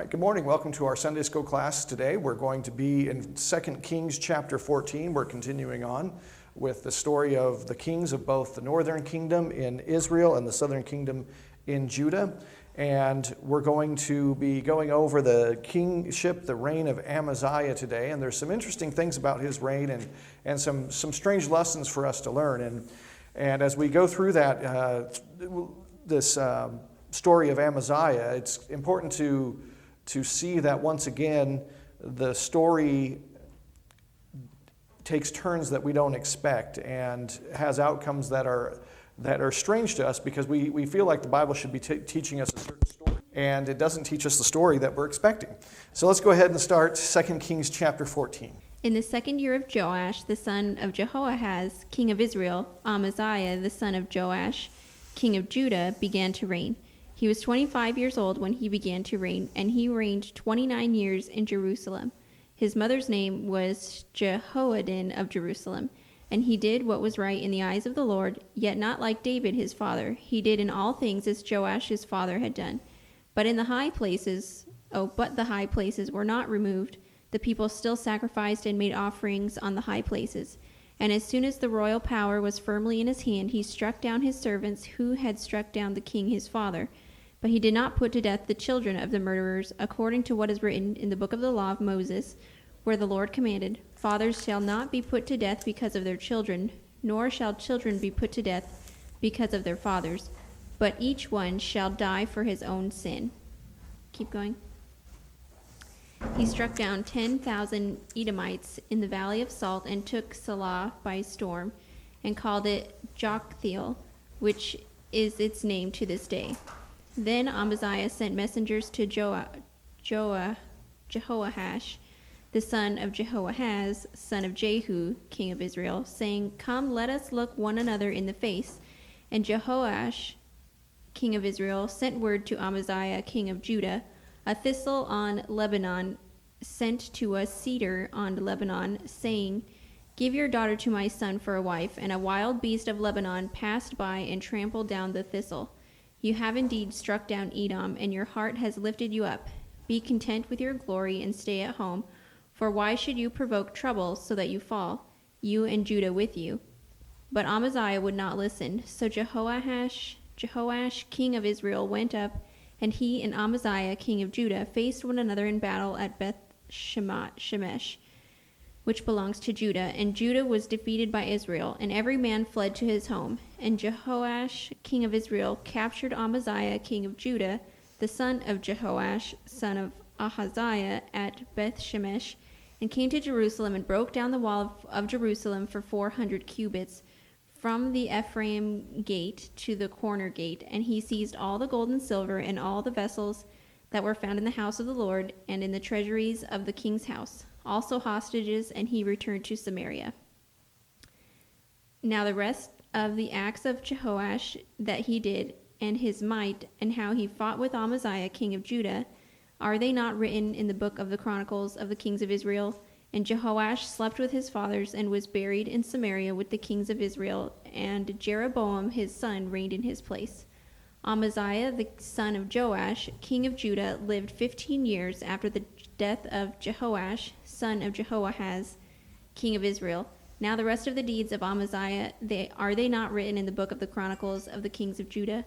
right, good morning. Welcome to our Sunday School class today. We're going to be in 2 Kings chapter 14. We're continuing on with the story of the kings of both the northern kingdom in Israel and the southern kingdom in Judah. And we're going to be going over the kingship, the reign of Amaziah today. And there's some interesting things about his reign and some strange lessons for us to learn. And as we go through that, this story of Amaziah, it's important to see that once again the story takes turns that we don't expect and has outcomes that are strange to us because we feel like the Bible should be teaching us a certain story, and it doesn't teach us the story that we're expecting. So let's go ahead and start 2 Kings chapter 14. In the second year of Joash, the son of Jehoahaz, king of Israel, Amaziah, the son of Joash, king of Judah, began to reign. He was 25 years old when he began to reign, and he reigned 29 years in Jerusalem. His mother's name was Jehoaddan of Jerusalem, and he did what was right in the eyes of the Lord, yet not like David his father. He did in all things as Joash his father had done. But the high places were not removed. The people still sacrificed and made offerings on the high places. And as soon as the royal power was firmly in his hand, he struck down his servants who had struck down the king his father. But he did not put to death the children of the murderers, according to what is written in the book of the law of Moses, where the Lord commanded, "Fathers shall not be put to death because of their children, nor shall children be put to death because of their fathers, but each one shall die for his own sin." Keep going. He struck down 10,000 Edomites in the valley of Salt and took Salah by storm and called it Joktheel, which is its name to this day. Then Amaziah sent messengers to Jehoash, the son of Jehoahaz, son of Jehu, king of Israel, saying, "Come, let us look one another in the face." And Jehoash, king of Israel, sent word to Amaziah, king of Judah, "A thistle on Lebanon sent to a cedar on Lebanon, saying, 'Give your daughter to my son for a wife.' And a wild beast of Lebanon passed by and trampled down the thistle. You have indeed struck down Edom, and your heart has lifted you up. Be content with your glory and stay at home, for why should you provoke trouble so that you fall, you and Judah with you?" But Amaziah would not listen. So Jehoash, king of Israel, went up, and he and Amaziah, king of Judah, faced one another in battle at Beth Shemesh, which belongs to Judah. And Judah was defeated by Israel, and every man fled to his home. And Jehoash, king of Israel, captured Amaziah, king of Judah, the son of Jehoash, son of Ahaziah, at Beth Shemesh, and came to Jerusalem and broke down the wall of Jerusalem for 400 cubits, from the Ephraim gate to the corner gate. And he seized all the gold and silver and all the vessels that were found in the house of the Lord and in the treasuries of the king's house, also hostages, and he returned to Samaria. Now the rest of the acts of Jehoash that he did, and his might, and how he fought with Amaziah, king of Judah, are they not written in the book of the Chronicles of the kings of Israel? And Jehoash slept with his fathers and was buried in Samaria with the kings of Israel, and Jeroboam his son reigned in his place. Amaziah, the son of Joash, king of Judah, lived 15 years after the death of Jehoash, son of Jehoahaz, king of Israel. Now the rest of the deeds of Amaziah, are they not written in the book of the Chronicles of the kings of Judah?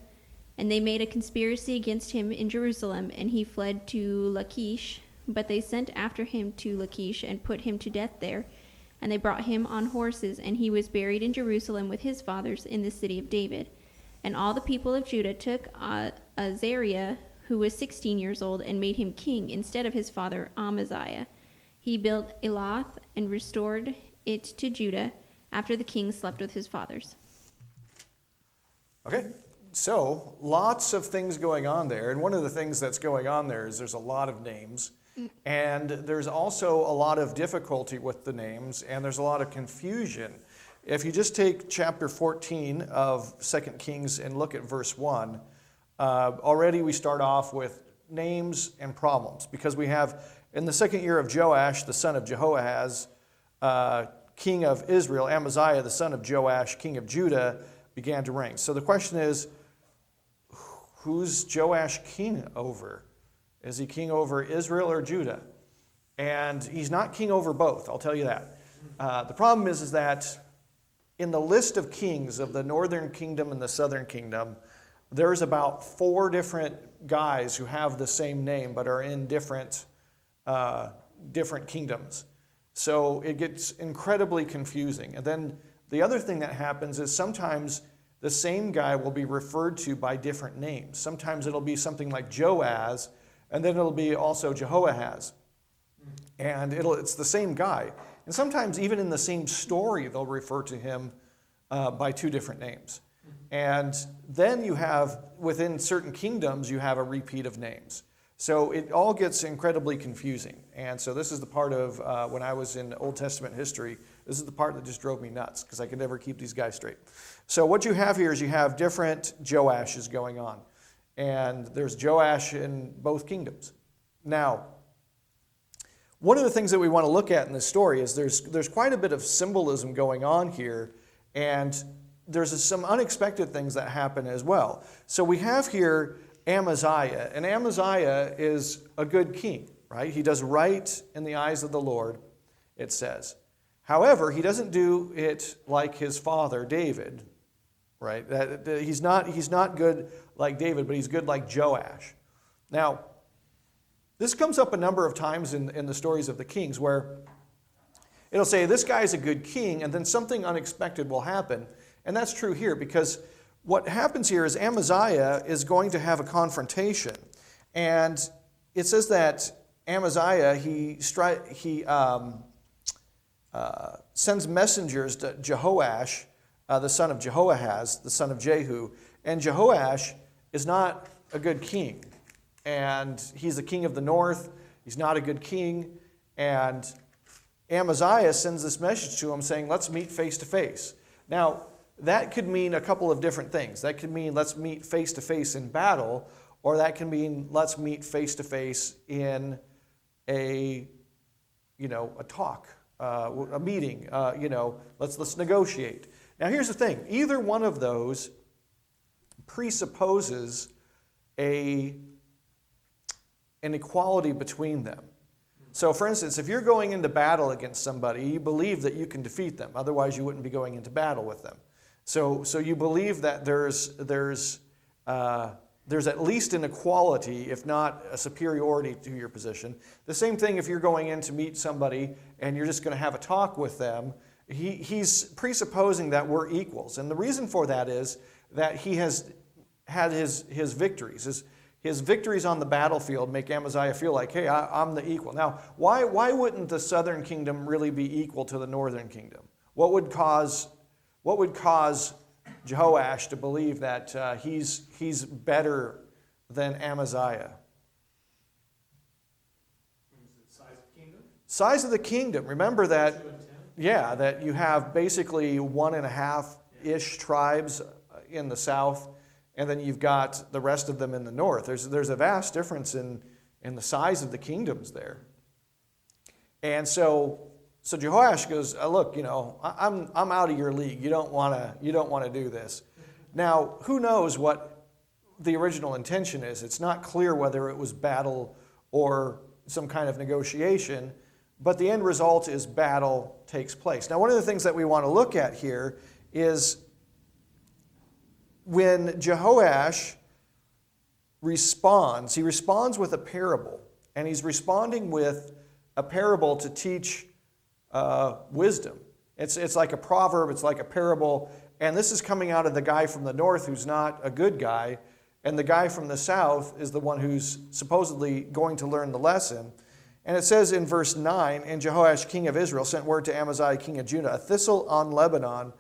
And they made a conspiracy against him in Jerusalem, and he fled to Lachish. But they sent after him to Lachish and put him to death there. And they brought him on horses, and he was buried in Jerusalem with his fathers in the city of David. And all the people of Judah took Azariah, who was 16 years old, and made him king instead of his father Amaziah. He built Elath and restored it to Judah after the king slept with his fathers. Okay, so lots of things going on there. And one of the things that's going on there is there's a lot of names. And there's also a lot of difficulty with the names, and there's a lot of confusion. If you just take chapter 14 of 2 Kings and look at verse 1, already we start off with names and problems, because we have, in the second year of Joash, the son of Jehoahaz, king of Israel, Amaziah, the son of Joash, king of Judah, began to reign. So the question is, who's Joash king over? Is he king over Israel or Judah? And he's not king over both, I'll tell you that. The problem is that in the list of kings of the northern kingdom and the southern kingdom, there's about 4 different guys who have the same name but are in different kingdoms. So it gets incredibly confusing. And then the other thing that happens is sometimes the same guy will be referred to by different names. Sometimes it'll be something like Joaz, and then it'll be also Jehoahaz. And it's the same guy. And sometimes even in the same story, they'll refer to him by 2 different names. And then you have, within certain kingdoms, you have a repeat of names. So it all gets incredibly confusing. And so this is the part of, when I was in Old Testament history, this is the part that just drove me nuts, because I could never keep these guys straight. So what you have here is you have different Joashes going on. And there's Joash in both kingdoms. Now, one of the things that we want to look at in this story is there's quite a bit of symbolism going on here, and there's some unexpected things that happen as well. So we have here Amaziah, and Amaziah is a good king, right? He does right in the eyes of the Lord, it says. However, he doesn't do it like his father David, right? He's not good like David, but he's good like Joash. Now, this comes up a number of times in the stories of the kings, where it'll say, this guy's a good king, and then something unexpected will happen. And that's true here, because what happens here is Amaziah is going to have a confrontation. And it says that Amaziah, he sends messengers to Jehoash, the son of Jehoahaz, the son of Jehu. And Jehoash is not a good king. And he's the king of the north. He's not a good king. And Amaziah sends this message to him saying, let's meet face to face. Now, that could mean a couple of different things. That could mean let's meet face to face in battle, or that can mean let's meet face to face in a talk, a meeting, let's negotiate. Now, here's the thing. Either one of those presupposes an equality between them. So, for instance, if you're going into battle against somebody, you believe that you can defeat them. Otherwise, you wouldn't be going into battle with them. So you believe that there's at least an equality, if not a superiority to your position. The same thing if you're going in to meet somebody and you're just going to have a talk with them. He's presupposing that we're equals. And the reason for that is that he has had his victories. His victories on the battlefield make Amaziah feel like, hey, I'm the equal. Now, why wouldn't the southern kingdom really be equal to the northern kingdom? What would cause Jehoash to believe that he's better than Amaziah? Size of the kingdom? Size of the kingdom. Remember that, that you have basically 1.5-ish tribes in the south, and then you've got the rest of them in the north. There's a vast difference in the size of the kingdoms there. And so Jehoash goes, look, I'm out of your league. You don't want to do this. Now, who knows what the original intention is? It's not clear whether it was battle or some kind of negotiation, but the end result is battle takes place. Now, one of the things that we want to look at here is when Jehoash responds, he responds with a parable, and he's responding with a parable to teach wisdom. It's like a proverb, it's like a parable, and this is coming out of the guy from the north who's not a good guy, and the guy from the south is the one who's supposedly going to learn the lesson. And it says in verse 9, and Jehoash king of Israel sent word to Amaziah king of Judah, a thistle on Lebanon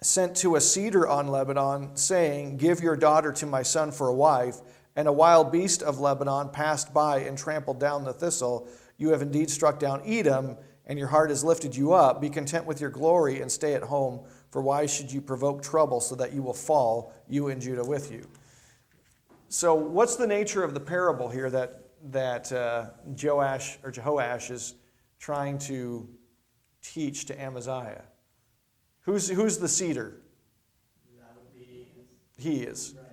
sent to a cedar on Lebanon, saying, give your daughter to my son for a wife. And a wild beast of Lebanon passed by and trampled down the thistle. You have indeed struck down Edom, and your heart has lifted you up. Be content with your glory and stay at home, for why should you provoke trouble so that you will fall, you and Judah with you? So what's the nature of the parable here that Jehoash is trying to teach to Amaziah? Who's the cedar? That would be... He is. Right.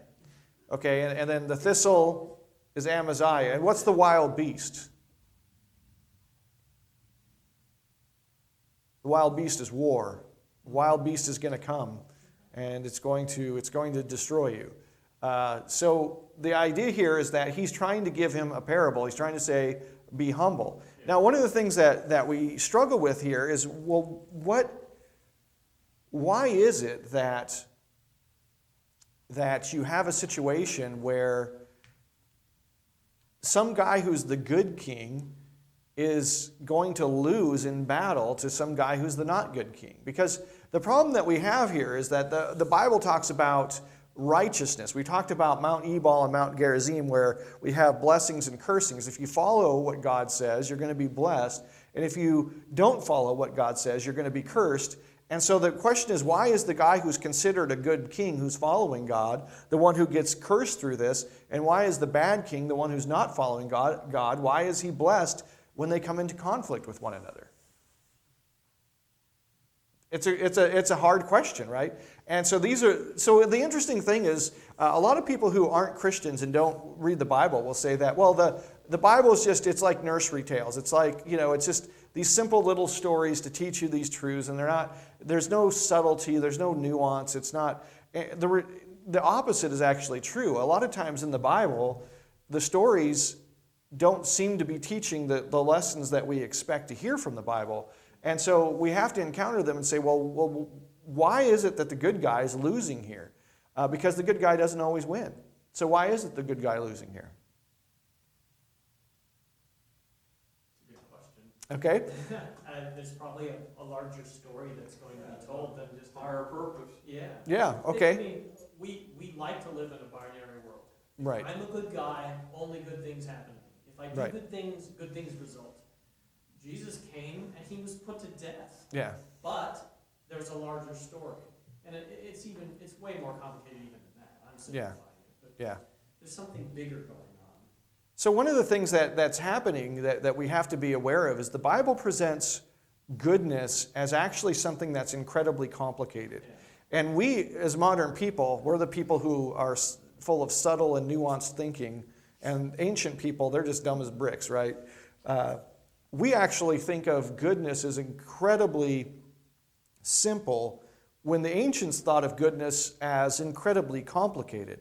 Okay, and then the thistle is Amaziah. And what's the wild beast? The wild beast is war. The wild beast is going to come, and it's going to destroy you. So the idea here is that he's trying to give him a parable. He's trying to say, be humble. Now, one of the things that we struggle with here is, well, why is it that you have a situation where some guy who's the good king is going to lose in battle to some guy who's the not good king? Because the problem that we have here is that the Bible talks about righteousness. We talked about Mount Ebal and Mount Gerizim, where we have blessings and cursings. If you follow what God says, you're going to be blessed. And if you don't follow what God says, you're going to be cursed. And so the question is, why is the guy who's considered a good king, who's following God, the one who gets cursed through this? And why is the bad king, the one who's not following God, why is he blessed when they come into conflict with one another? It's a hard question, right? And so the interesting thing is, a lot of people who aren't Christians and don't read the Bible will say that, well, the Bible is it's like nursery tales. It's like, it's just these simple little stories to teach you these truths, and there's no subtlety, there's no nuance. It's not, the opposite is actually true. A lot of times in the Bible, the stories don't seem to be teaching the lessons that we expect to hear from the Bible. And so we have to encounter them and say, well, why is it that the good guy is losing here? Because the good guy doesn't always win. So why is it the good guy losing here? It's a good question. Okay? There's probably a larger story that's going to be told than just higher purpose. Yeah. Yeah, okay. I mean, we like to live in a binary world. Right. I'm a good guy, only good things happen to me. If I do Right. good things result. Jesus came and he was put to death. Yeah. But there's a larger story. And it's way more complicated even than that. I'm simplifying it. But Yeah. there's something bigger going on. So one of the things that's happening that we have to be aware of is the Bible presents goodness as actually something that's incredibly complicated. Yeah. And we, as modern people, we're the people who are full of subtle and nuanced thinking. And ancient people, they're just dumb as bricks, right? We actually think of goodness as incredibly simple when the ancients thought of goodness as incredibly complicated.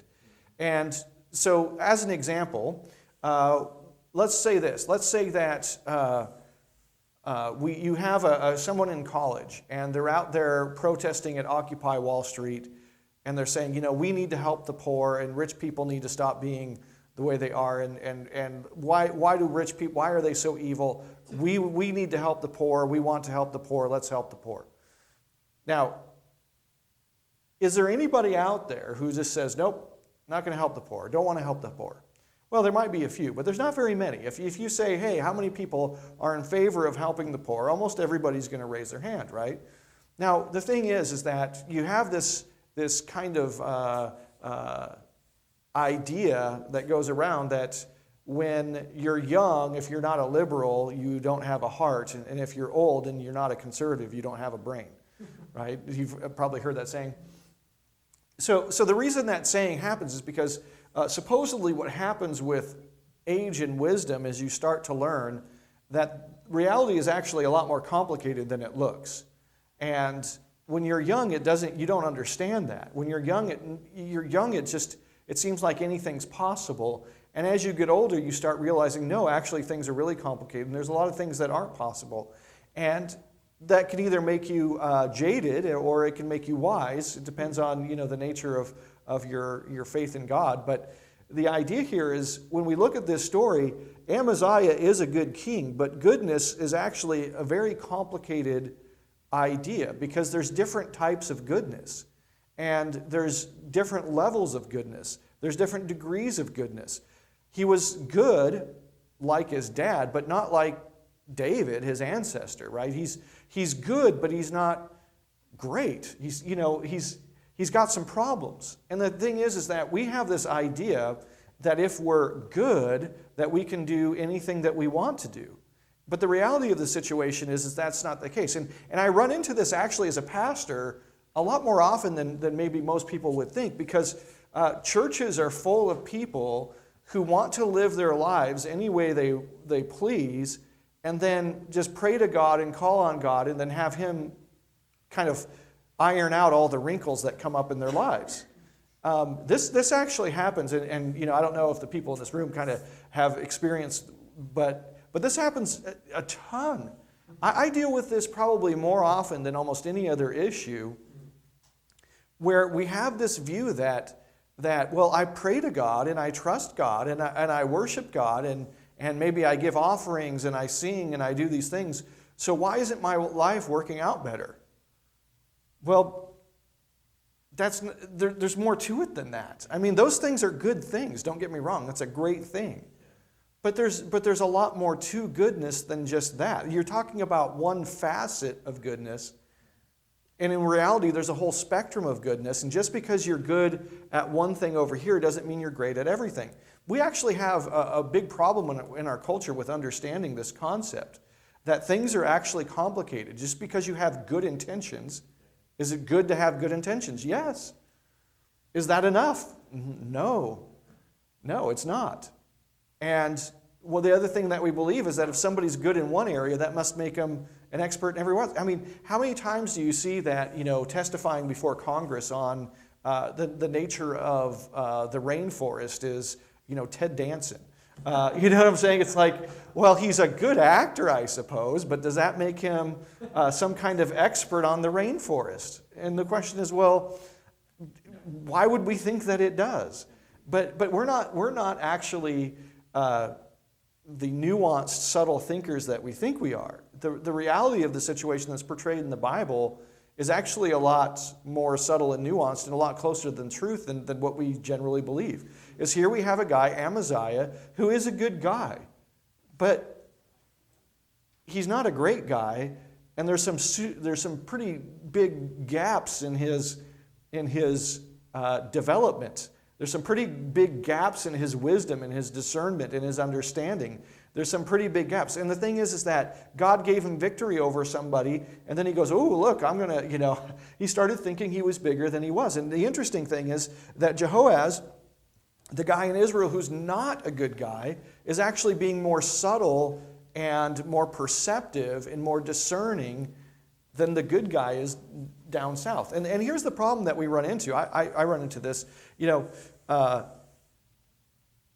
And so, as an example, let's say this. Let's say that you have someone in college, and they're out there protesting at Occupy Wall Street, and they're saying, we need to help the poor, and rich people need to stop being the way they are, and why do rich people, why are they so evil? We need to help the poor. We want to help the poor. Let's help the poor. Now, is there anybody out there who just says, nope, not going to help the poor, don't want to help the poor? Well, there might be a few, but there's not very many. If you say, hey, how many people are in favor of helping the poor, almost everybody's going to raise their hand, right? Now, the thing is that you have this kind of idea that goes around that when you're young, if you're not a liberal, you don't have a heart. And if you're old and you're not a conservative, you don't have a brain, right? You've probably heard that saying. So the reason that saying happens is because supposedly what happens with age and wisdom is you start to learn that reality is actually a lot more complicated than it looks. And when you're young, you don't understand that. When you're young, it seems like anything's possible. And as you get older, you start realizing, no, actually things are really complicated, and there's a lot of things that aren't possible. And that can either make you jaded or it can make you wise. It depends on the nature of your faith in God. But the idea here is when we look at this story, Amaziah is a good king, but goodness is actually a very complicated idea because there's different types of goodness. And there's different levels of goodness. There's different degrees of goodness. He was good like his dad, but not like David, his ancestor, right? He's good, but he's not great. He's got some problems. And the thing is that we have this idea that if we're good, that we can do anything that we want to do. But the reality of the situation is that's not the case. And I run into this actually as a pastor a lot more often than maybe most people would think, because churches are full of people who want to live their lives any way they please, and then just pray to God and call on God and then have Him kind of iron out all the wrinkles that come up in their lives. This actually happens, and I don't know if the people in this room kind of have experienced, but this happens a ton. I deal with this probably more often than almost any other issue, where we have this view that well, I pray to God and I trust God and I worship God and maybe I give offerings and I sing and I do these things. So why isn't my life working out better? Well, there's more to it than that. I mean, those things are good things. Don't get me wrong. That's a great thing. But there's a lot more to goodness than just that. You're talking about one facet of goodness, and in reality, there's a whole spectrum of goodness. And just because you're good at one thing over here doesn't mean you're great at everything. We actually have a big problem in our culture with understanding this concept, that things are actually complicated. Just because you have good intentions, is it good to have good intentions? Yes. Is that enough? No. No, it's not. And well, the other thing that we believe is that if somebody's good in one area, that must make them an expert in everywhere else. I mean, how many times do you see that, testifying before Congress on the nature of the rainforest is, Ted Danson? You know what I'm saying? It's like, well, he's a good actor, I suppose, but does that make him some kind of expert on the rainforest? And the question is, well, why would we think that it does? But we're not actually the nuanced, subtle thinkers that we think we are. The reality of the situation that's portrayed in the Bible is actually a lot more subtle and nuanced and a lot closer to the truth than what we generally believe. Is here we have a guy, Amaziah, who is a good guy, but he's not a great guy, and there's some pretty big gaps in his development. There's some pretty big gaps in his wisdom and his discernment and his understanding. There's some pretty big gaps. And the thing is that God gave him victory over somebody, and then he goes, oh, look, I'm going to, he started thinking he was bigger than he was. And the interesting thing is that Jehoaz, the guy in Israel who's not a good guy, is actually being more subtle and more perceptive and more discerning than the good guy is down south. And here's the problem that we run into. I run into this.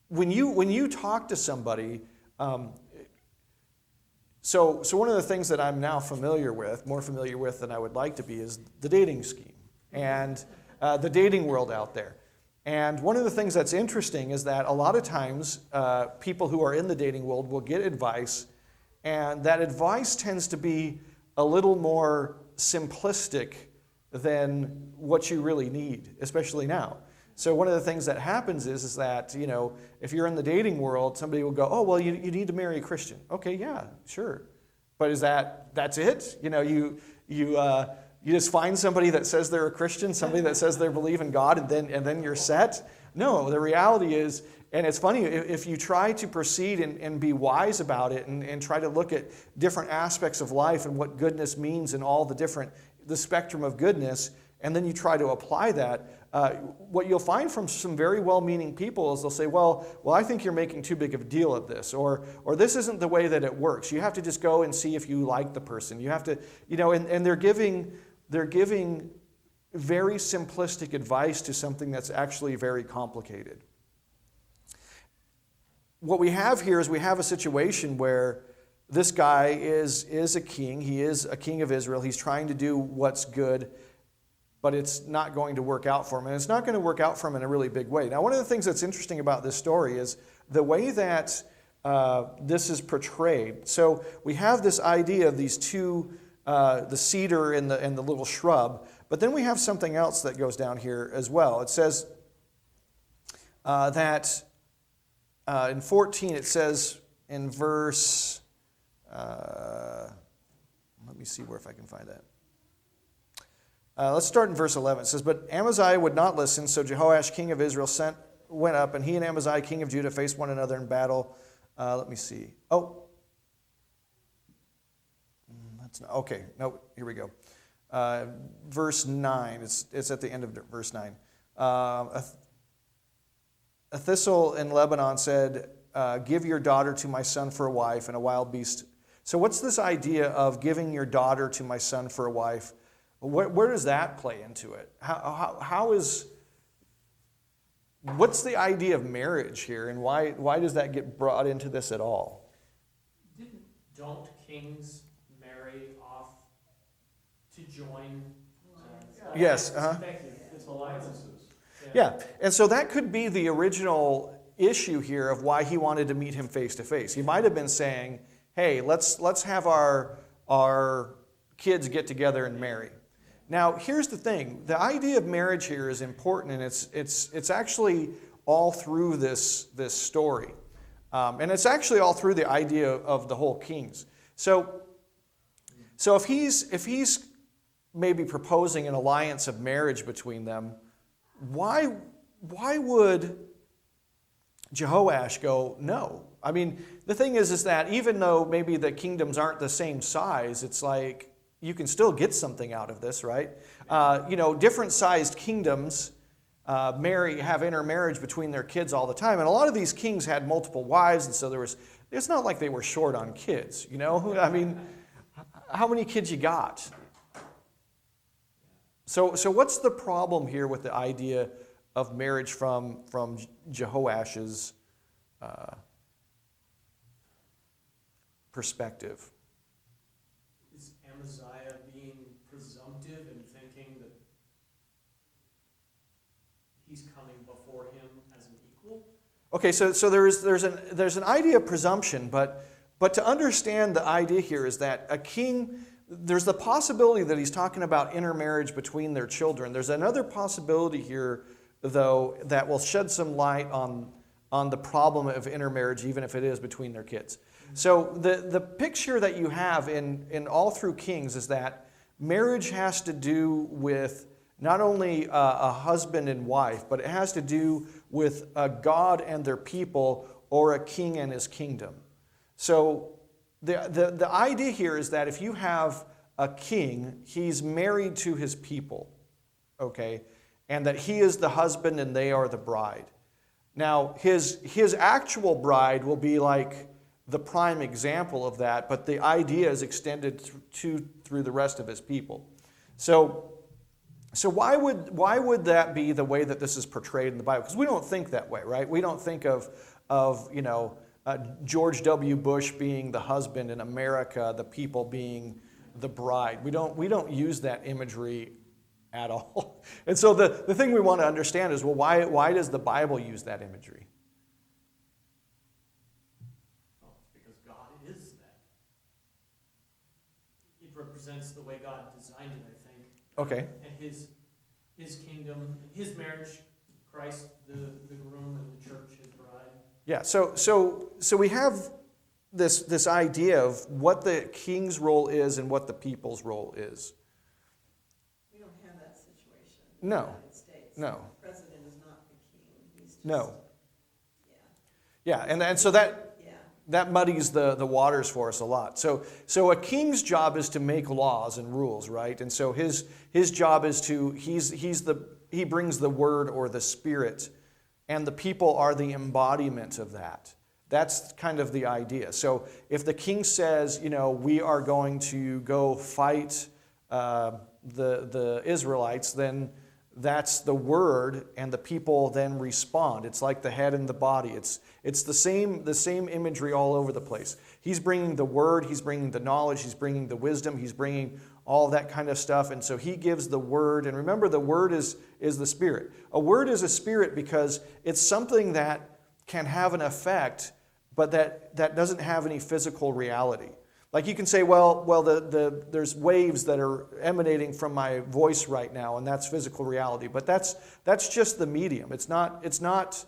When you talk to somebody, so one of the things that I'm now more familiar with than I would like to be, is the dating scheme and the dating world out there. And one of the things that's interesting is that a lot of times people who are in the dating world will get advice, and that advice tends to be a little more simplistic than what you really need, especially now. So one of the things that happens is that, if you're in the dating world, somebody will go, oh, well, you need to marry a Christian. Okay, yeah, sure. But that's it? You just find somebody that says they're a Christian, somebody that says they believe in God, and then you're set? No, the reality is, and it's funny, if you try to proceed and be wise about it and try to look at different aspects of life and what goodness means and all the spectrum of goodness, and then you try to apply that, what you'll find from some very well-meaning people is they'll say, well, I think you're making too big of a deal of this, or this isn't the way that it works. You have to just go and see if you like the person. You have to, and they're giving very simplistic advice to something that's actually very complicated. What we have here is we have a situation where this guy is a king. He is a king of Israel. He's trying to do what's good, but it's not going to work out for him. And it's not going to work out for him in a really big way. Now, one of the things that's interesting about this story is the way that this is portrayed. So we have this idea of these two, the cedar and the little shrub, but then we have something else that goes down here as well. It says that in 14, it says in verse, let me see if I can find that. Let's start in verse 11. It says, but Amaziah would not listen, so Jehoash, king of Israel, went up, and he and Amaziah, king of Judah, faced one another in battle. Let me see. Oh. That's not, okay, no, here we go. Verse 9, it's at the end of verse 9. a thistle in Lebanon said, give your daughter to my son for a wife, and a wild beast. So what's this idea of giving your daughter to my son for a wife? Where does that play into it? What's the idea of marriage here, and why does that get brought into this at all? Don't kings marry off to join? Yes. Thank you. It's alliances. Yeah, and so that could be the original issue here of why he wanted to meet him face to face. He might have been saying, hey, let's have our kids get together and marry. Now, here's the thing. The idea of marriage here is important, and it's actually all through this story. And it's actually all through the idea of the whole kings. So if he's maybe proposing an alliance of marriage between them, why would Jehoash go, no? I mean, the thing is that even though maybe the kingdoms aren't the same size, it's like you can still get something out of this, right? Different sized kingdoms have intermarriage between their kids all the time. And a lot of these kings had multiple wives, and so it's not like they were short on kids, I mean, how many kids you got? So what's the problem here with the idea of marriage from Jehoash's perspective? Is Amaziah being presumptive and thinking that he's coming before him as an equal? Okay, so there's an idea of presumption, but to understand the idea here is that a king, there's the possibility that he's talking about intermarriage between their children. There's another possibility here, though, that will shed some light on the problem of intermarriage, even if it is between their kids. So the picture that you have in all through Kings is that marriage has to do with not only a husband and wife, but it has to do with a God and their people, or a king and his kingdom. So the idea here is that if you have a king, he's married to his people, okay? And that he is the husband and they are the bride. Now, his actual bride will be like the prime example of that, but the idea is extended through the rest of his people. So why would that be the way that this is portrayed in the Bible? Because we don't think that way, right? We don't think of George W. Bush being the husband and America, the people being the bride. We don't use that imagery at all. And so the thing we want to understand is, well, why does the Bible use that imagery? Well, because God is that. It represents the way God designed it, I think. Okay. And his kingdom, his marriage, Christ, the groom, and the church, his bride. Yeah, so we have this idea of what the king's role is and what the people's role is. We don't have that situation No. in the United States. No. The president is not the king. He's just, No. Yeah. Yeah, and so that Yeah. muddies the waters for us a lot. So a king's job is to make laws and rules, right? And so his job is he brings the word or the spirit, and the people are the embodiment of that. That's kind of the idea. So if the king says, we are going to go fight the Israelites, then that's the word, and the people then respond. It's like the head and the body. It's the same imagery all over the place. He's bringing the word, he's bringing the knowledge, he's bringing the wisdom, he's bringing all that kind of stuff. And so he gives the word. And remember, the word is the spirit. A word is a spirit because it's something that can have an effect, but that doesn't have any physical reality. Like you can say, well, there's waves that are emanating from my voice right now, and that's physical reality. But that's just the medium. That's not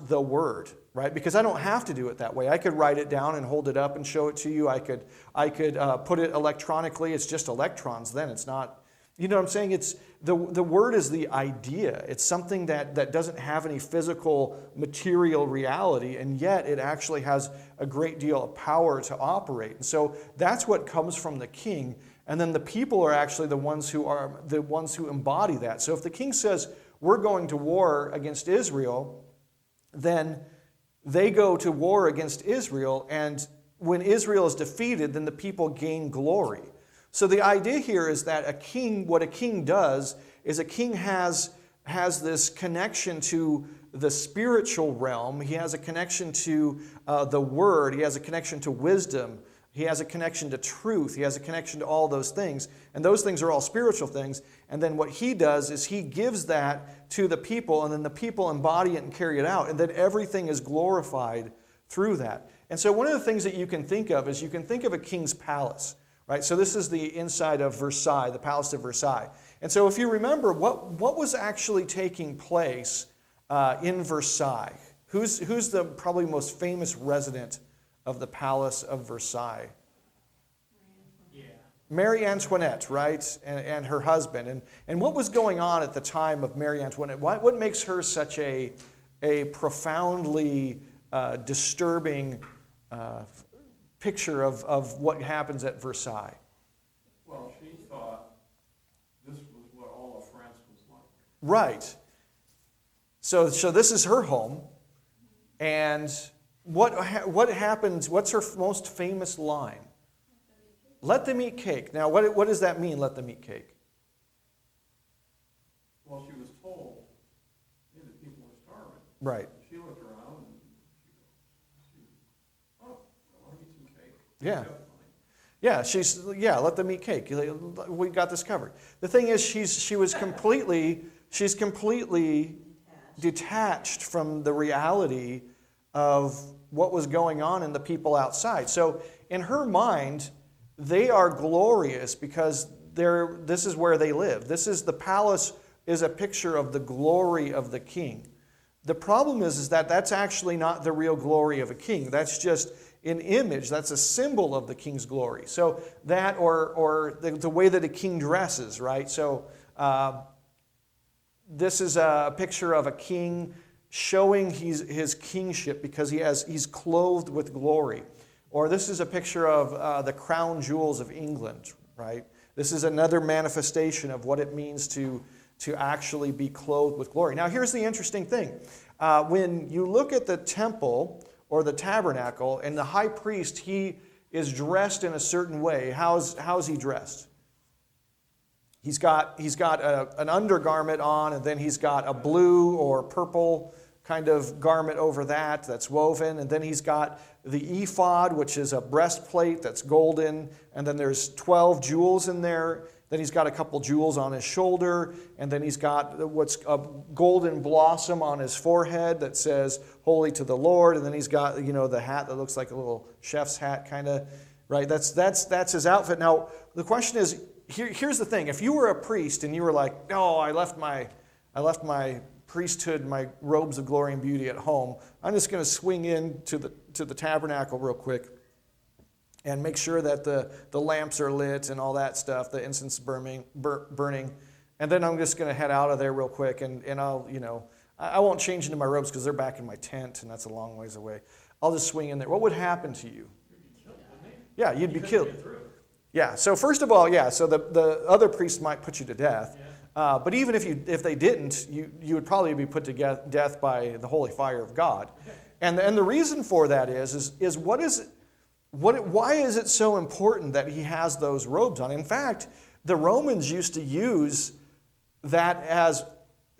the word, right? Because I don't have to do it that way. I could write it down and hold it up and show it to you. I could put it electronically. It's just electrons. Then it's not. You know what I'm saying? It's the word is the idea. It's something that doesn't have any physical material reality, and yet it actually has a great deal of power to operate. And so that's what comes from the king. and then the people are actually the ones who embody that. So if the king says, we're going to war against Israel, then they go to war against Israel, and when Israel is defeated, then the people gain glory. So the idea here is that what a king does is a king has this connection to the spiritual realm. He has a connection to the word. He has a connection to wisdom. He has a connection to truth. He has a connection to all those things. And those things are all spiritual things. And then what he does is he gives that to the people, and then the people embody it and carry it out. And then everything is glorified through that. And so one of the things that you can think of is you can think of a king's palace, right? So this is the inside of Versailles, the Palace of Versailles. And so if you remember, what was actually taking place in Versailles? Who's the probably most famous resident of the Palace of Versailles? Yeah. Marie Antoinette, right? And her husband. And what was going on at the time of Marie Antoinette? What makes her such a profoundly disturbing picture of what happens at Versailles? Well, she thought this was what all of France was like. Right. So this is her home, and what happens? What's her most famous line? Let them eat cake. Now, what does that mean? Let them eat cake. Well, she was told that people were starving. Right. She looked around and she I want to eat some cake. Yeah. Definitely. Yeah, let them eat cake. We got this covered. The thing is, she's completely detached from the reality of what was going on in the people outside. So in her mind, they are glorious because this is where they live. The palace is a picture of the glory of the king. The problem is that that's actually not the real glory of a king. That's just an image. That's a symbol of the king's glory. So that or the way that a king dresses, right? So this is a picture of a king showing his kingship because he's clothed with glory. Or this is a picture of the crown jewels of England, right? This is another manifestation of what it means to actually be clothed with glory. Now, here's the interesting thing. When you look at the temple or the tabernacle, and the high priest, he is dressed in a certain way. How's he dressed? He's got an undergarment on, and then he's got a blue or purple kind of garment over that's woven, and then he's got the ephod, which is a breastplate that's golden, and then there's 12 jewels in there. Then he's got a couple jewels on his shoulder, and then he's got what's a golden blossom on his forehead that says "Holy to the Lord," and then he's got the hat that looks like a little chef's hat kind of, right? That's his outfit. Now the question is, here's the thing: if you were a priest and you were like, "No, I left my priesthood, my robes of glory and beauty at home. I'm just going to swing in to the tabernacle real quick and make sure that the lamps are lit and all that stuff, the incense burning, and then I'm just going to head out of there real quick, and I won't change into my robes because they're back in my tent, and that's a long ways away. I'll just swing in there." What would happen to you? Yeah, you'd be killed. Yeah, so first of all, so the other priest might put you to death. But even if they didn't, you would probably be put to death by the holy fire of God. And the reason for that is why is it so important that he has those robes on? In fact, the Romans used to use that as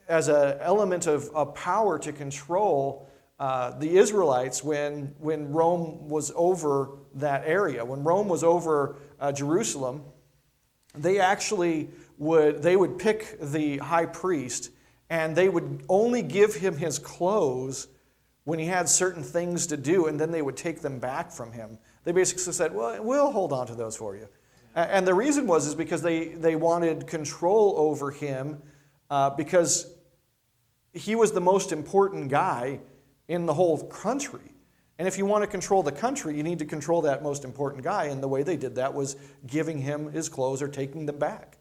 an element of power to control the Israelites when Rome was over that area. When Rome was over Jerusalem, they actually would pick the high priest, and they would only give him his clothes when he had certain things to do, and then they would take them back from him. They basically said, "Well, we'll hold on to those for you." And the reason is because they wanted control over him because he was the most important guy in the whole country. And if you want to control the country, you need to control that most important guy, and the way they did that was giving him his clothes or taking them back.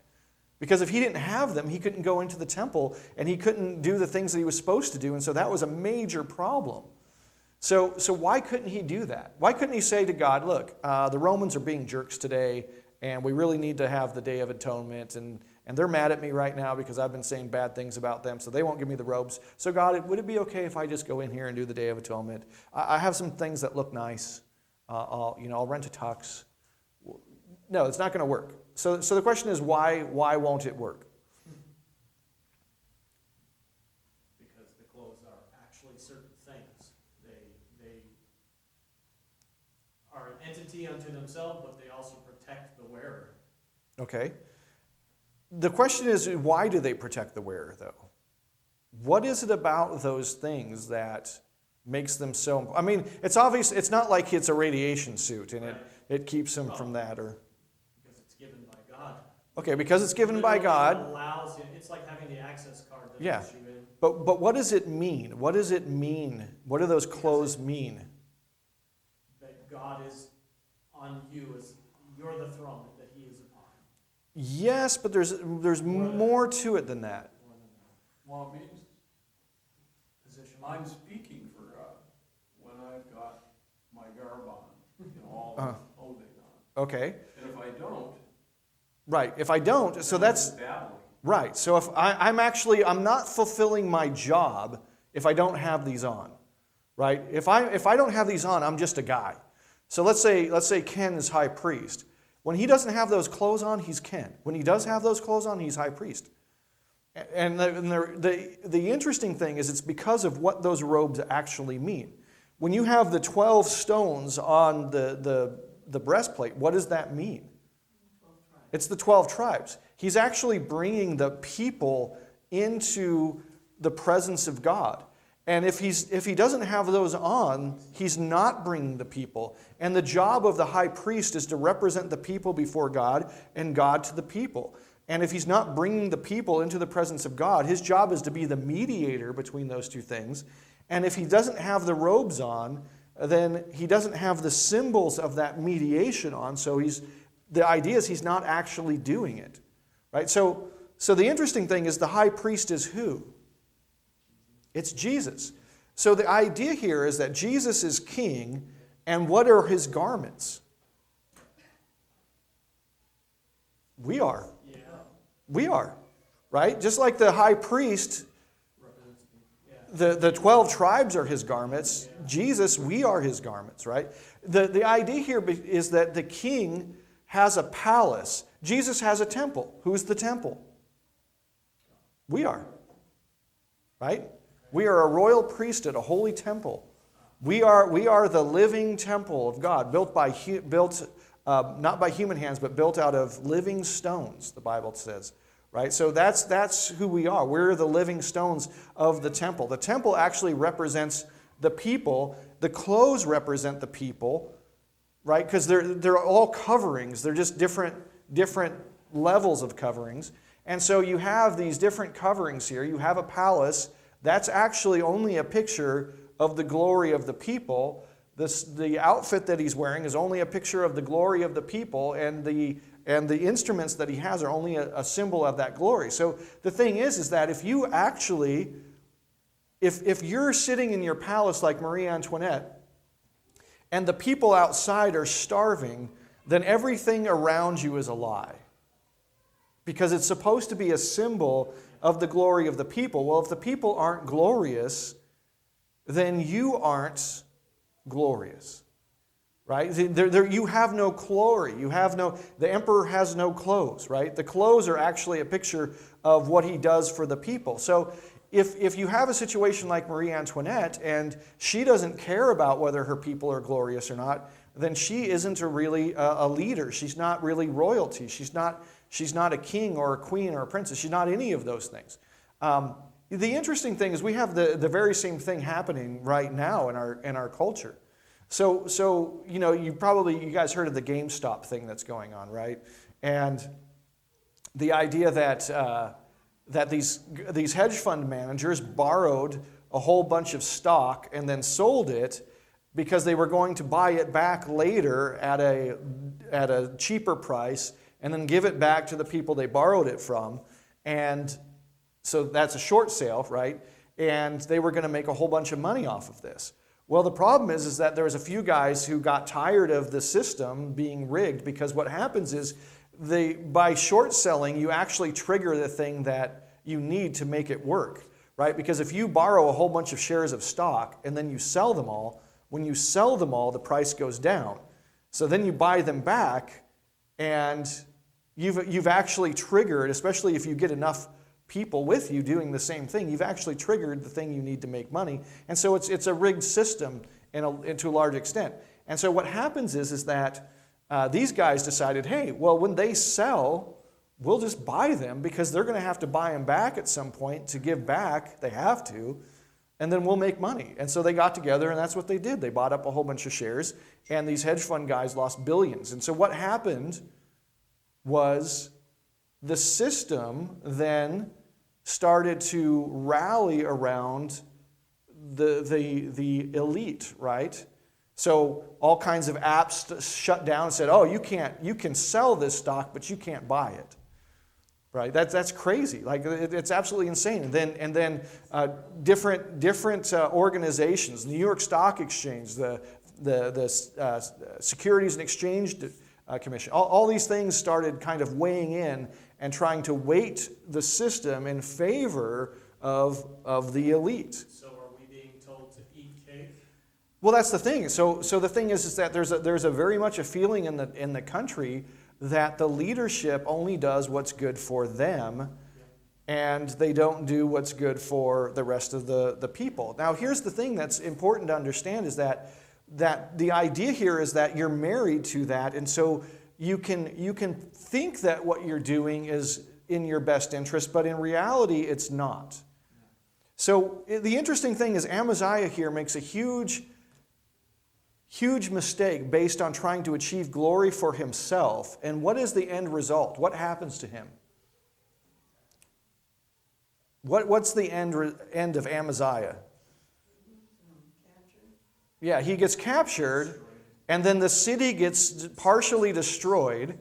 Because if he didn't have them, he couldn't go into the temple, and he couldn't do the things that he was supposed to do, and so that was a major problem. So why couldn't he do that? Why couldn't he say to God, "Look, the Romans are being jerks today, and we really need to have the Day of Atonement. And they're mad at me right now because I've been saying bad things about them, so they won't give me the robes. So God, would it be okay if I just go in here and do the Day of Atonement? I have some things that look nice. I'll rent a tux. No, it's not going to work. So the question is, why won't it work? Because the clothes are actually certain things. They are an entity unto themselves, but they also protect the wearer. Okay. The question is, why do they protect the wearer, though? What is it about those things that makes them so... I mean, it's obvious. It's not like it's a radiation suit and it keeps them from that, or... Because it's given by God. Okay, because it's given by Literally, God. it allows you, it's like having the access card that Yeah. lets you in. But what does it mean? What does it mean? What do those clothes mean? That God is on you, as you're the throne that he is upon. Yes, but there's more to it than that. More than that. Well, it means Position. I'm speaking for God when I've got my garb on, all Uh-huh. clothing on. Okay, And if I don't, right. If I don't, so that's I'm babbling. right. So if I'm not fulfilling my job if I don't have these on, right? If I don't have these on, I'm just a guy. So let's say Ken is high priest. When he doesn't have those clothes on, he's Ken. When he does have those clothes on, he's high priest. And the interesting thing is it's because of what those robes actually mean. When you have the 12 stones on the breastplate, what does that mean? It's the 12 tribes. He's actually bringing the people into the presence of God. And if he doesn't have those on, he's not bringing the people. And the job of the high priest is to represent the people before God and God to the people. And if he's not bringing the people into the presence of God, his job is to be the mediator between those two things. And if he doesn't have the robes on, then he doesn't have the symbols of that mediation on. So the idea is he's not actually doing it. Right? So the interesting thing is the high priest is who? It's Jesus. So the idea here is that Jesus is king, and what are his garments? We are. Yeah. We are. Right? Just like the high priest, Yeah. the 12 tribes are his garments. Jesus, we are his garments, right? The idea here is that the king has a palace. Jesus has a temple. Who's the temple? We are. Right? We are a royal priesthood, a holy temple. We are the living temple of God, built not by human hands, but built out of living stones, the Bible says. Right? So that's who we are. We're the living stones of the temple. The temple actually represents the people. The clothes represent the people, right? Because they're all coverings. They're just different levels of coverings. And so you have these different coverings here. You have a palace. That's actually only a picture of the glory of the people. The outfit that he's wearing is only a picture of the glory of the people, and the instruments that he has are only a symbol of that glory. So the thing is that if you actually, if you're sitting in your palace like Marie Antoinette, and the people outside are starving, then everything around you is a lie. Because it's supposed to be a symbol of the glory of the people. Well, if the people aren't glorious, then you aren't glorious. Right? You have no glory. The emperor has no clothes, right? The clothes are actually a picture of what he does for the people. So if you have a situation like Marie Antoinette and she doesn't care about whether her people are glorious or not, then she isn't really a leader. She's not really royalty. She's not a king or a queen or a princess. She's not any of those things. The interesting thing is we have the very same thing happening right now in our culture. So you guys heard of the GameStop thing that's going on, right? And the idea that these hedge fund managers borrowed a whole bunch of stock and then sold it because they were going to buy it back later at a cheaper price and then give it back to the people they borrowed it from. And so that's a short sale, right? And they were going to make a whole bunch of money off of this. Well, the problem is that there was a few guys who got tired of the system being rigged, because what happens is by short selling, you actually trigger the thing that you need to make it work, right? Because if you borrow a whole bunch of shares of stock and then you sell them all, when you sell them all, the price goes down. So then you buy them back, and you've actually triggered, especially if you get enough people with you doing the same thing, you've actually triggered the thing you need to make money. And so it's a rigged system to a large extent. And so what happens is that these guys decided, hey, well, when they sell, we'll just buy them because they're going to have to buy them back at some point to give back. They have to. And then we'll make money. And so they got together, and that's what they did. They bought up a whole bunch of shares, and these hedge fund guys lost billions. And so what happened was the system then started to rally around the elite, right? So all kinds of apps shut down and said, oh, you can sell this stock, but you can't buy it. Right, that's crazy. Like it's absolutely insane. And then different organizations, New York Stock Exchange, the Securities and Exchange Commission, all these things started kind of weighing in and trying to weight the system in favor of the elite. So are we being told to eat cake? Well, that's the thing. So the thing is that there's a very much a feeling in the country that the leadership only does what's good for them, and they don't do what's good for the rest of the people. Now, here's the thing that's important to understand is that the idea here is that you're married to that, and so you can think that what you're doing is in your best interest, but in reality, it's not. So the interesting thing is Amaziah here makes a huge mistake based on trying to achieve glory for himself. And what is the end result? What happens to him? What's the end of Amaziah? Yeah, he gets captured, and then the city gets partially destroyed.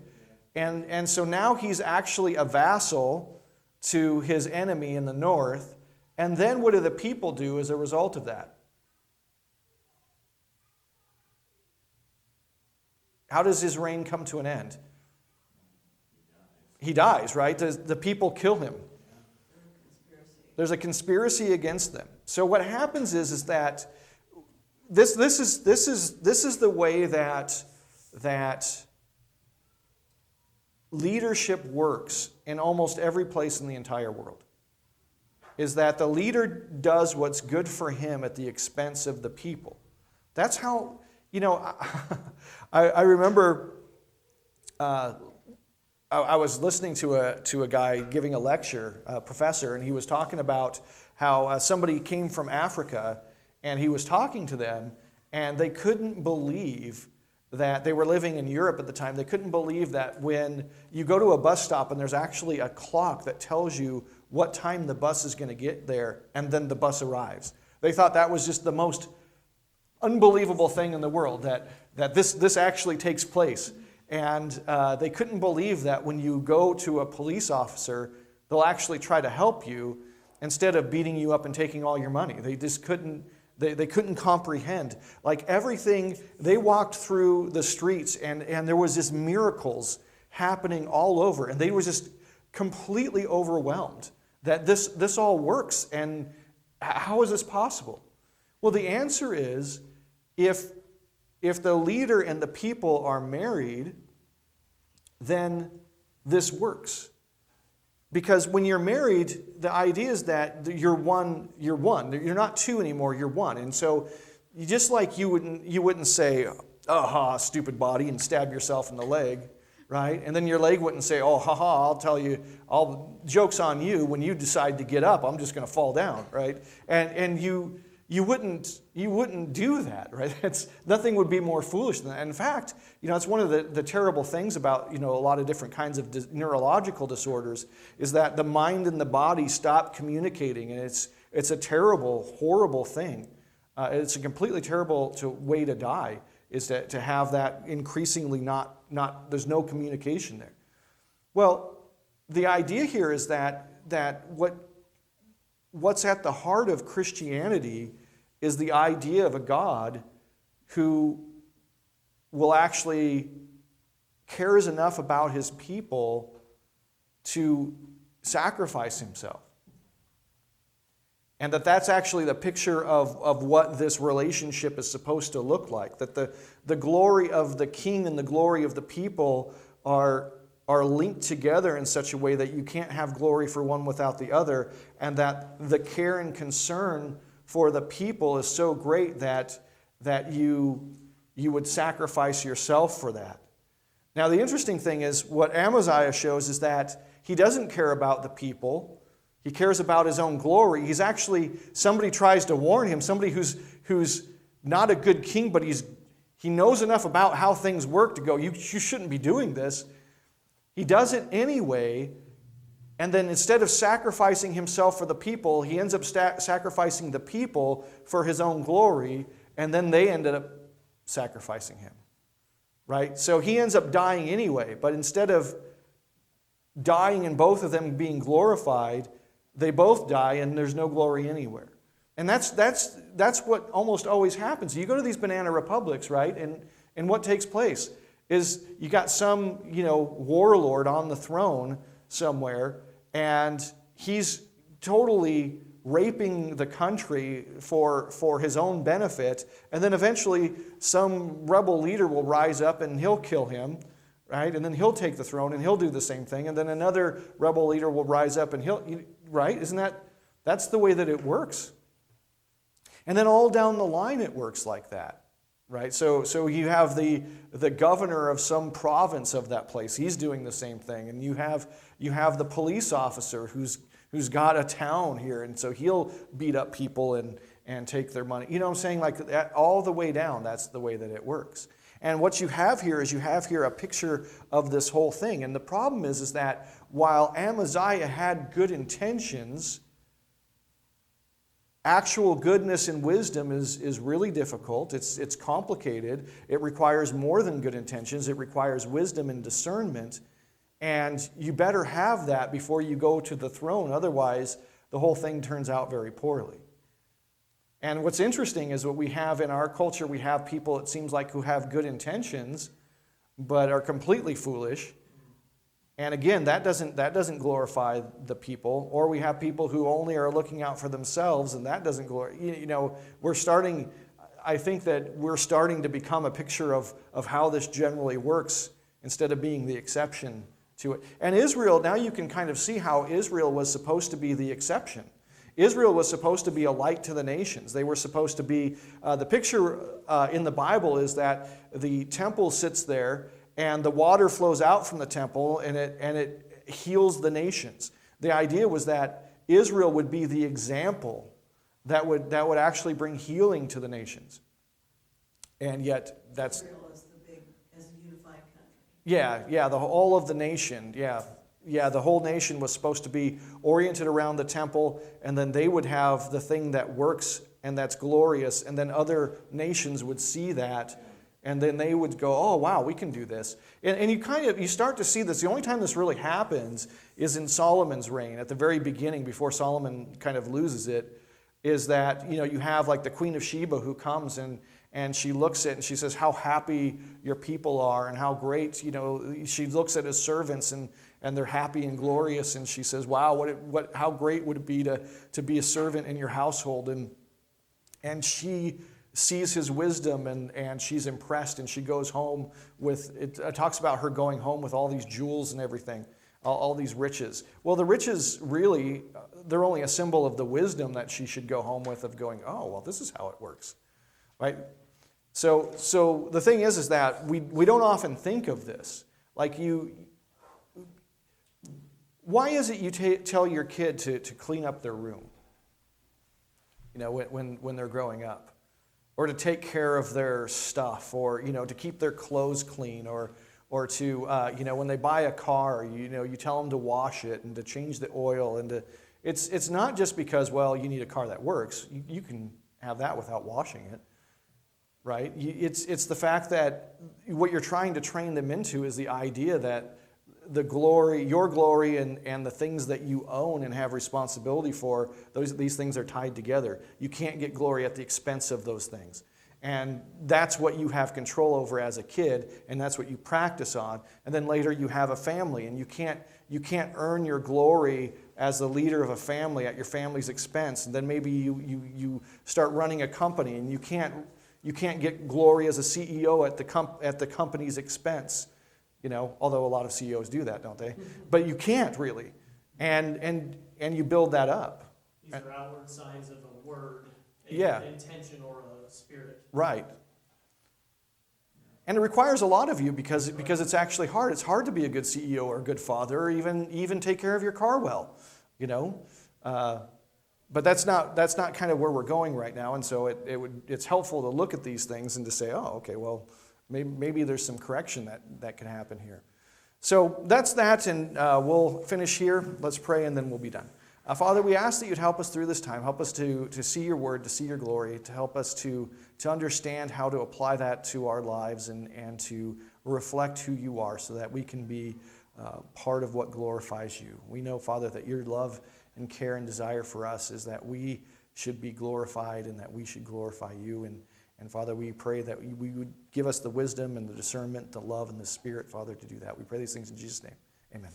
And so now he's actually a vassal to his enemy in the north. And then what do the people do as a result of that? How does his reign come to an end? He dies, right? The people kill him. There's a conspiracy against them. So what happens is that this is the way that leadership works in almost every place in the entire world. Is that the leader does what's good for him at the expense of the people. That's how. I remember I was listening to a guy giving a lecture, a professor, and he was talking about how somebody came from Africa, and he was talking to them, and they couldn't believe that they were living in Europe at the time. They couldn't believe that when you go to a bus stop and there's actually a clock that tells you what time the bus is going to get there, and then the bus arrives. They thought that was just the most unbelievable thing in the world, that this actually takes place. And they couldn't believe that when you go to a police officer, they'll actually try to help you instead of beating you up and taking all your money. They just couldn't, they couldn't comprehend. Like everything, they walked through the streets and there was just miracles happening all over. And they were just completely overwhelmed that this all works. And how is this possible? Well, the answer is, if the leader and the people are married, then this works. Because when you're married, the idea is that you're one. You're not two anymore, you're one. And so just like you wouldn't say, "Aha, stupid body," and stab yourself in the leg, right? And then your leg wouldn't say, "Oh, haha, I'll tell you, joke's on you. When you decide to get up, I'm just going to fall down," right? And you wouldn't do that, right? Nothing would be more foolish than that. In fact, it's one of the terrible things about, a lot of different kinds of neurological disorders is that the mind and the body stop communicating, and it's a terrible, horrible thing. It's a completely terrible way to die, is to have that increasingly not there's no communication there. Well, the idea here is that what's at the heart of Christianity is the idea of a God who will actually cares enough about his people to sacrifice himself. And that's actually the picture of what this relationship is supposed to look like. That the glory of the king and the glory of the people are linked together in such a way that you can't have glory for one without the other, and that the care and concern for the people is so great that you would sacrifice yourself for that. Now, the interesting thing is what Amaziah shows is that he doesn't care about the people. He cares about his own glory. He's actually, somebody tries to warn him, somebody who's not a good king, but he knows enough about how things work to go, you shouldn't be doing this. He does it anyway, and then instead of sacrificing himself for the people, he ends up sacrificing the people for his own glory, and then they ended up sacrificing him. Right? So he ends up dying anyway, but instead of dying and both of them being glorified, they both die and there's no glory anywhere. And that's what almost always happens. You go to these banana republics, right? And what takes place is you got some, warlord on the throne somewhere, and he's totally raping the country for his own benefit, and then eventually some rebel leader will rise up and he'll kill him, right? And then he'll take the throne and he'll do the same thing, and then another rebel leader will rise up and right? That's the way that it works. And then all down the line it works like that, right? So you have the governor of some province of that place. He's doing the same thing. And you have the police officer who's got a town here, and so he'll beat up people and take their money. You know what I'm saying? Like that, all the way down, that's the way that it works. And what you have here is a picture of this whole thing. And the problem is that while Amaziah had good intentions, actual goodness and wisdom is really difficult. It's complicated. It requires more than good intentions. It requires wisdom and discernment. And you better have that before you go to the throne. Otherwise, the whole thing turns out very poorly. And what's interesting is what we have in our culture, we have people, it seems like, who have good intentions, but are completely foolish. And again, that doesn't glorify the people. Or we have people who only are looking out for themselves, and that doesn't glorify. I think that we're starting to become a picture of how this generally works instead of being the exception to it. And Israel, now you can kind of see how Israel was supposed to be the exception. Israel was supposed to be a light to the nations. They were supposed to be, the picture in the Bible is that the temple sits there and the water flows out from the temple and it heals the nations. The idea was that Israel would be the example that would actually bring healing to the nations. And yet that's... Israel as a unified country. Yeah, all of the nation, Yeah, the whole nation was supposed to be oriented around the temple, and then they would have the thing that works and that's glorious, and then other nations would see that, and then they would go, oh, wow, we can do this. And you start to see this. The only time this really happens is in Solomon's reign, at the very beginning, before Solomon kind of loses it, is that, you have like the Queen of Sheba who comes and she looks at it and she says how happy your people are and how great, she looks at his servants and they're happy and glorious, and she says, wow, how great would it be to be a servant in your household? And she sees his wisdom and she's impressed, and she goes home with, it talks about her going home with all these jewels and everything, all these riches. Well, the riches really, they're only a symbol of the wisdom that she should go home with, of going, oh, well, this is how it works, right? So the thing is that we don't often think of this. Like why is it you tell your kid to clean up their room, when they're growing up? Or to take care of their stuff, or, to keep their clothes clean, or to, when they buy a car, you tell them to wash it and to change the oil. And it's not just because, well, you need a car that works. You can have that without washing it, right? It's the fact that what you're trying to train them into is the idea that your glory and the things that you own and have responsibility for, these things are tied together. You can't get glory at the expense of those things. And that's what you have control over as a kid, and that's what you practice on. And then later you have a family, and you can't earn your glory as the leader of a family at your family's expense. And then maybe you start running a company, and you can't get glory as a CEO at the company's expense. Although a lot of CEOs do that, don't they? But you can't really. And you build that up. These are outward signs of a word, Yeah. an intention or a spirit. Right. And it requires a lot of you because it's actually hard. It's hard to be a good CEO or a good father, or even take care of your car well, But that's not kind of where we're going right now. And so it's helpful to look at these things and to say, oh, okay, well, maybe there's some correction that can happen here. So that's that, and we'll finish here. Let's pray, and then we'll be done. Father, we ask that you'd help us through this time. Help us to see your word, to see your glory, to help us to understand how to apply that to our lives and to reflect who you are so that we can be part of what glorifies you. We know, Father, that your love and care and desire for us is that we should be glorified and that we should glorify you. And Father, we pray that we would give us the wisdom and the discernment, the love and the spirit, Father, to do that. We pray these things in Jesus' name. Amen.